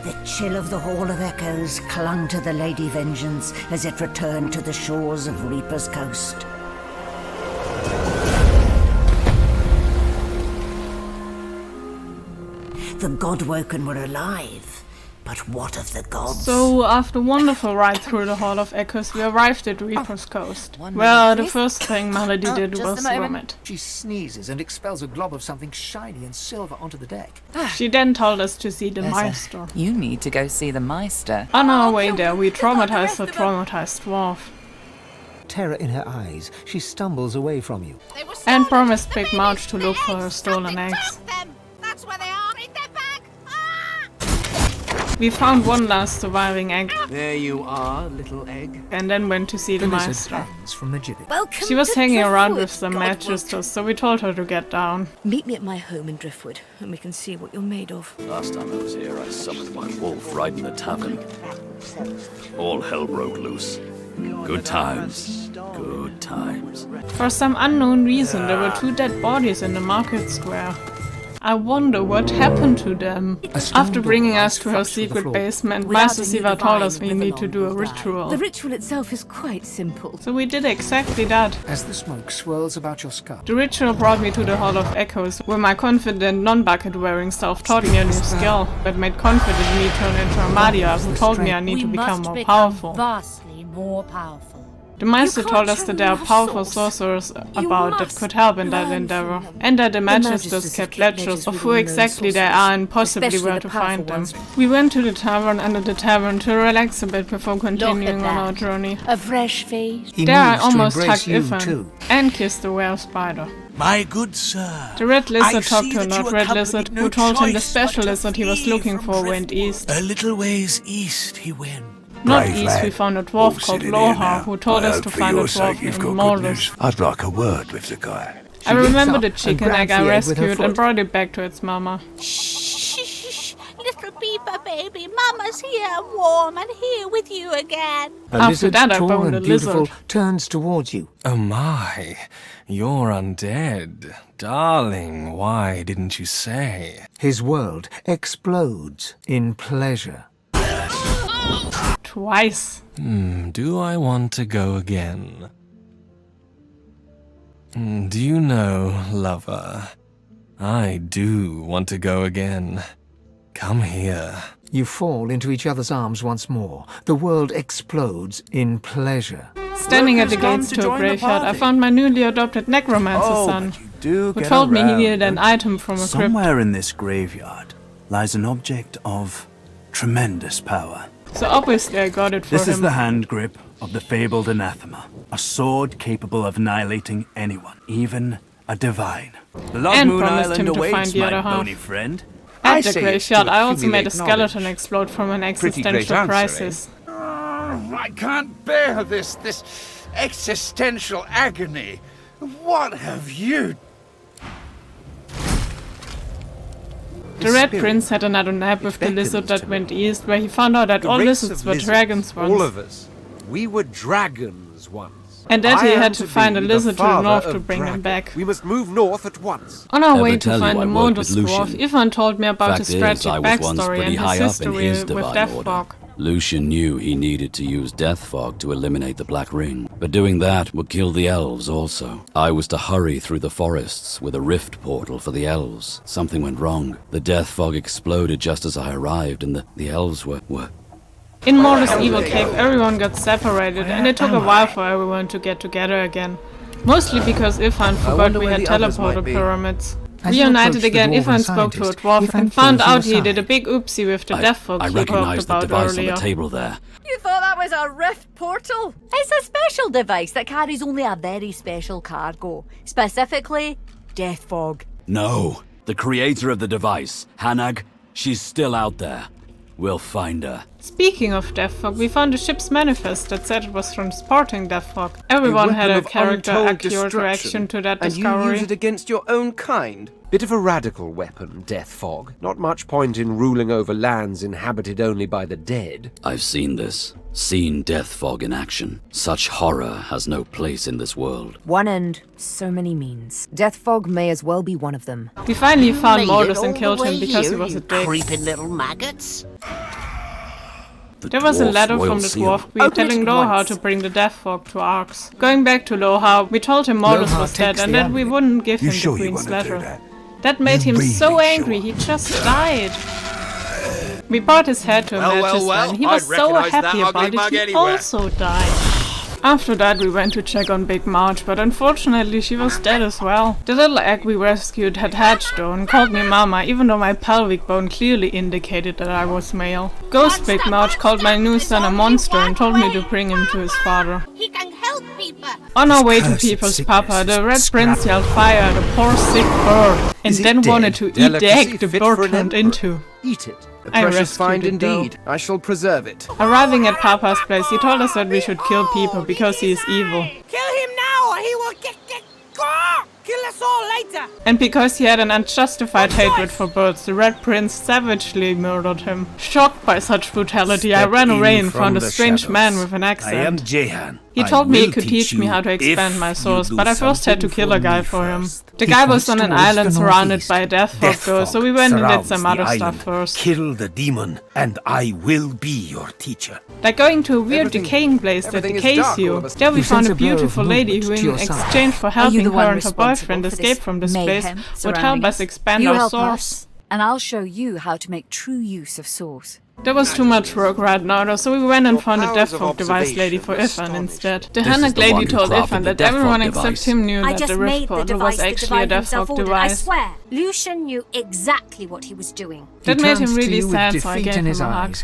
The chill of the Hall of Echoes clung to the Lady Vengeance as it returned to the shores of Reaper's Coast. The Godwoken were alive, but what of the gods? So, after a wonderful ride through the Hall of Echoes, we arrived at Reaper's Coast, where the first thing Melody did was vomit. She sneezes and expels a glob of something shiny and silver onto the deck. She then told us to see the Meister. You need to go see the Meister. On our way there, we traumatized the traumatized dwarf. Terror in her eyes, she stumbles away from you. And promised Big March to look for her stolen eggs. That's where they are. In their bag. We found one last surviving egg, There you are, little egg. and then went to see the lizard Meister. hangs from the gibbet. Welcome She was to hanging around Driftwood, with some Godwoken. magisters, so we told her to get down. Meet me at my home in Driftwood, and we can see what you're made of. Last time I was here, I summoned my wolf right in the tavern. All hell broke loose. Good times. Good times. For some unknown reason, there were 2 dead bodies in the market square. I wonder what happened to them. After bringing us to her secret basement, Master Siva told us we need to do a ritual. The ritual itself is quite simple. So we did exactly that. As the smoke swirls about your skull, The ritual brought me to the Hall of Echoes, where my confident, non-bucket-wearing self taught me a new skill that made confident me turn into a Madia, who told me I need to become more powerful. Vastly more powerful. The Meister You told can't us that there are trust powerful muscles. sorcerers You about that must could help in that learn endeavor, from them. and that the Magisters Magisters kept keep ledgers ledgers of with who unknown exactly they sources, are and possibly especially where the to powerful find them. ones. We went to the tavern and at the tavern to relax a bit before continuing on our journey. A fresh face. he There I moves to almost embrace hugged you Ifan too. and kissed the were spider. My good sir. The red I lizard talked see to a that you not red accompanied lizard, no who told him the choice special but to lizard he was flee looking from for went Driftwood. east. A little ways east he went. Not Brave east, we lad. found a All dwarf called sitting here Loha, now. who told I us hope to for find a your sake dwarf you've named got good Mordus. news. I'd like a word with the guy. I She gets remember up the and chicken grabs egg the I egg with her rescued foot. and brought it back to its mama. Shh, little beaver baby. Mama's here, warm and here with you again. A After lizard, that, I tall boned and a lizard. beautiful, turns towards you. Oh my, you're undead. Darling, why didn't you say? His world explodes in pleasure. Twice. Do I want to go again? Do you know, lover, I do want to go again. Come here. You fall into each other's arms once more. The world explodes in pleasure. Standing at the Welcome gates to to a join the graveyard, I party. found my newly adopted necromancer Oh, son, but you do who get told me he around, needed an don't you? item from a crypt. Somewhere in this graveyard lies an object of tremendous power. So obviously I got it for This him. is the hand grip of the fabled anathema, a sword capable of annihilating anyone, even a divine. Blood And Moon promised Island him to awaits, find the my other half. bony friend. At I the say it's graveyard, to I also made a accumulate skeleton knowledge. explode from an Pretty great existential answer, crisis. I can't bear this existential agony. What have you? The Red Prince had another nap with the lizard that went east, where he found out that all lizards were dragons once. All of us. We were dragons once. And that I he am had to find a be the lizard to the father north of to bring them dragons. back. We must move north at once. On our Ever way to tell you find I the worked Mordus with dwarf, Lucian? Ivan told me about his Fact is, tragic I was once backstory pretty and high his up in history his with divine Death order. Fog. Lucian knew he needed to use Death Fog to eliminate the Black Ring, but doing that would kill the elves also. I was to hurry through the forests with a rift portal for the elves. Something went wrong. The Death Fog exploded just as I arrived, and the elves were... In Mordus' evil cave, everyone got separated, and it took a while for everyone to get together again. Mostly because Ifan forgot wonder we where had the others might teleporter be. pyramids. As you Reunited approach the again, dwarven Ifan spoke to a scientist, dwarf Ifan and found pulls you out he did a aside. big oopsie with the Death Fog I he talked recognized the about device earlier. on the table there. You thought that was a rift portal? It's a special device that carries only a very special cargo. Specifically, death fog. No, the creator of the device, Hanag, she's still out there. We'll find her. Speaking of Death Fog, we found a ship's manifest that said it was transporting Death Fog. Everyone had a character-accurate reaction to that and discovery. you use it against your own kind. Bit of a radical weapon, Death Fog. Not much point in ruling over lands inhabited only by the dead. I've seen this. Seen Death Fog in action. Such horror has no place in this world. One end, so many means. Death fog may as well be one of them. We finally found Made it Mordus all and the killed way him because he here, was a you dick. creeping little maggots. There was a letter from the dwarf queen telling Loha to bring the death fog to Arx. Going back to Loha, we told him Mortis was dead and that we wouldn't give him the queen's letter. That made him so angry, he just died. We brought his head to a magister and he was so happy about it, he also died. After that we went to check on Big Marge, but unfortunately she was dead as well. The little egg we rescued had hatched though and called me Mama, even though my pelvic bone clearly indicated that I was male. Ghost Big Marge called my new son a monster and told me to bring him to his father. He can help people. On our way to People's Papa, the Red Prince yelled fire at a poor sick bird and then wanted to eat the egg the bird turned into. Eat it. A I precious find rescued it, though. indeed. I shall preserve it. Arriving at Papa's place, he told us that we should kill people because he is evil. Kill him now or he will get kill us all later. And because he had an unjustified hatred for birds, the Red Prince savagely murdered him. Shocked by such brutality, I ran away and found a strange man with an accent. I am Jehan. He told me he could teach me how to expand my source, but I first had to kill a guy for him. The guy was on an island surrounded by a death fog though, so we went and did some other stuff first. Kill the demon, and I will be your teacher. Like going to a weird decaying place that decays you. There we found a beautiful lady who, in exchange for helping her and her boyfriend escape from this place, would help us expand our source. And I'll show you how to make true use of source. There was too much work right now though, so we went and found a death fog device lady for Ifan instead. The Hanak lady told Ifan that everyone except him knew that the rift portal was actually a death fog device. I swear, Lucian knew exactly what he was doing. That made him really sad, so I gave him a hug.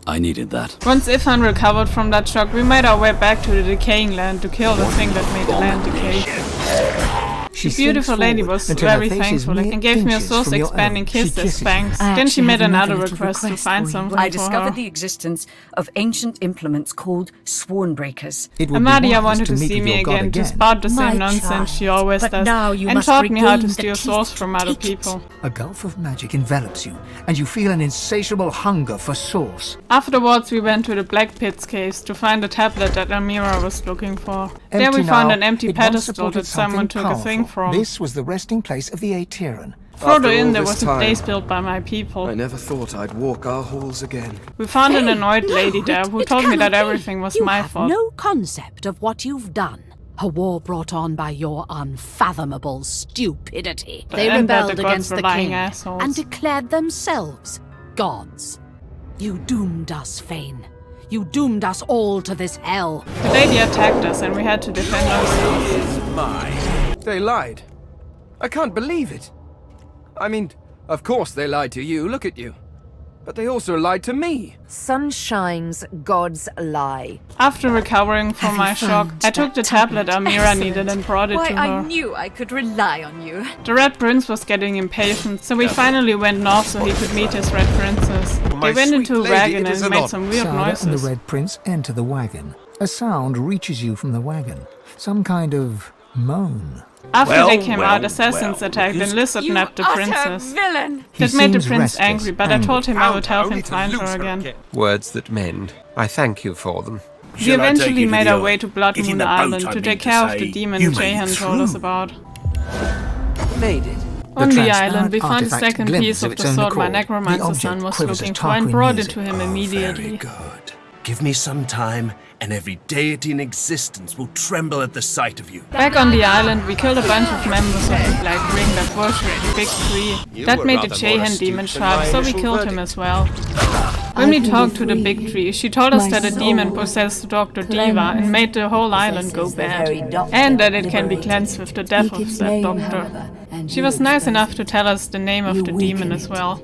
I needed that. Once Ifan recovered from that shock, we made our way back to the decaying land to kill the thing that made the land decay. The beautiful lady was very thankful and gave me a source-expanding kiss as thanks. Then she made another request to find something I for discovered her. the existence of ancient implements called Swornbreakers. Amadia wanted to see me again to spout the same nonsense she always does and taught me how to steal source from other people. A gulf of magic envelops you, and you feel an insatiable hunger for source. Afterwards we went to the Black Pit's caves to find the tablet that Amira was looking for. There we found an empty pedestal that someone took a thing from. This was the resting place of the Aetheran. Further in there was a place built by my people. I never thought I'd walk our halls again. We found an annoyed lady there who told me that everything was my fault. No concept of what you've done. A war brought on by your unfathomable stupidity. They And that the rebelled gods against were the lying king assholes. and declared themselves gods. You doomed us, Fane. You doomed us all to this hell. The lady attacked us and we had to defend ourselves. They lied. I can't believe it. I mean, of course they lied to you, look at you. But they also lied to me. Sun shines, gods lie. After recovering from my shock, I took the tablet Amira needed and brought it Why, to her. I knew I could rely on you. The Red Prince was getting impatient, so we finally went north so he could meet his Red Princess. They went into a wagon and made some weird Sada noises. and the Red Prince enter the wagon. A sound reaches you from the wagon. Some kind of moan. After they came out, assassins attacked and lizard napped the princess. Villain! That made the prince angry, but I told him I would help him find her again. Words that mend. I thank you for them. We eventually made our way to Blood Moon Island to take care of the demon Jehan told us about. Made it. On the island, we found the artifact second glimmers piece of of its the own sword my accord. necromancer The son object was quivers looking as for and Tarquin brought it music. to him immediately. Good. Give me some time, and every deity in existence will tremble at the sight of you. Back on the island, we killed a bunch of members of the Black Ring that worshipped the Big Tree. That made the Jehan demon sharp, so we killed him as well. When we talked to the Big Tree, she told us that a demon possessed Dr. Diva and made the whole island go bad. And that it can be cleansed with the death of that doctor. She was nice enough to tell us the name of the demon as well.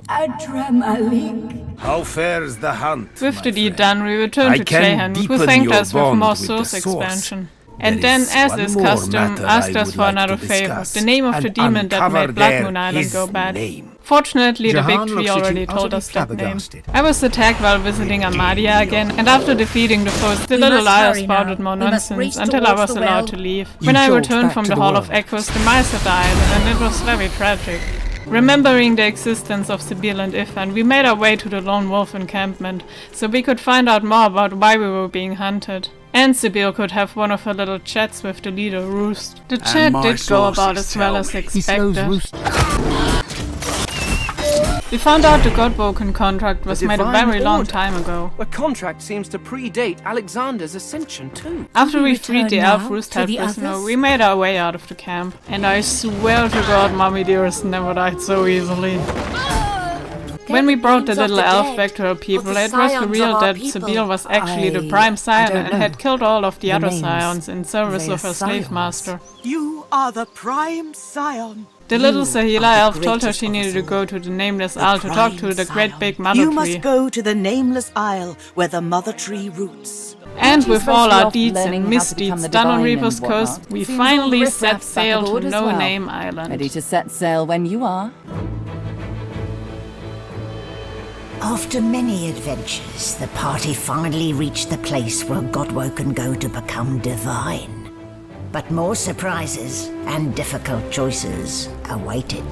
How fares the hunt? With the deed done, we returned I to can Jehan, who deepen thanked your us with bond more with the source source. expansion. And There then, is as one is more custom, matter asked I us would for like another to favor, discuss the name of the and demon that uncover made Black there Moon Island his go bad. name. Fortunately, the Big Jahan Tree looks at already you told utterly us that name. flabbergasted. I was attacked while visiting Amadia again, and after defeating the foes, the We little must liar hurry spouted now. more We must race nonsense until I towards was the allowed well. to leave. You When I jolt returned back from to the the Hall of world. Echoes, the mice had died, and it was very tragic. Remembering the existence of Sibyl and Ifan, we made our way to the Lone Wolf encampment, so we could find out more about why we were being hunted. And Sibyl could have one of her little chats with the leader Roost. The chat my did go about sources as well tell as me. He slows expected. Roost. The We found out the Godwoken contract was The made a Divine very long Order. time ago. The contract seems to predate Alexander's ascension too. After we freed the return elf now roost to the prisoner, others? we made our way out of the camp. And I swear to God, Mommy Dearest never died so easily. When we brought the little elf back to her people, it was revealed that Sabine was actually the prime scion and had killed all of the other scions in service of her slave master. You are the prime scion. The little Sahila elf told her she needed to go to the Nameless Isle to talk to the great big mother You tree. must go to the Nameless Isle where the mother tree roots. And with supposed all to be our off deeds learning and how to become misdeeds the done on divine Reaper's and Coast, whatnot. we Seems finally all set riffraff's back sail to aboard as No well. Name Island. Ready to set sail when you are. After many adventures, the party finally reached the place where Godwoken go to become divine. But more surprises and difficult choices awaited.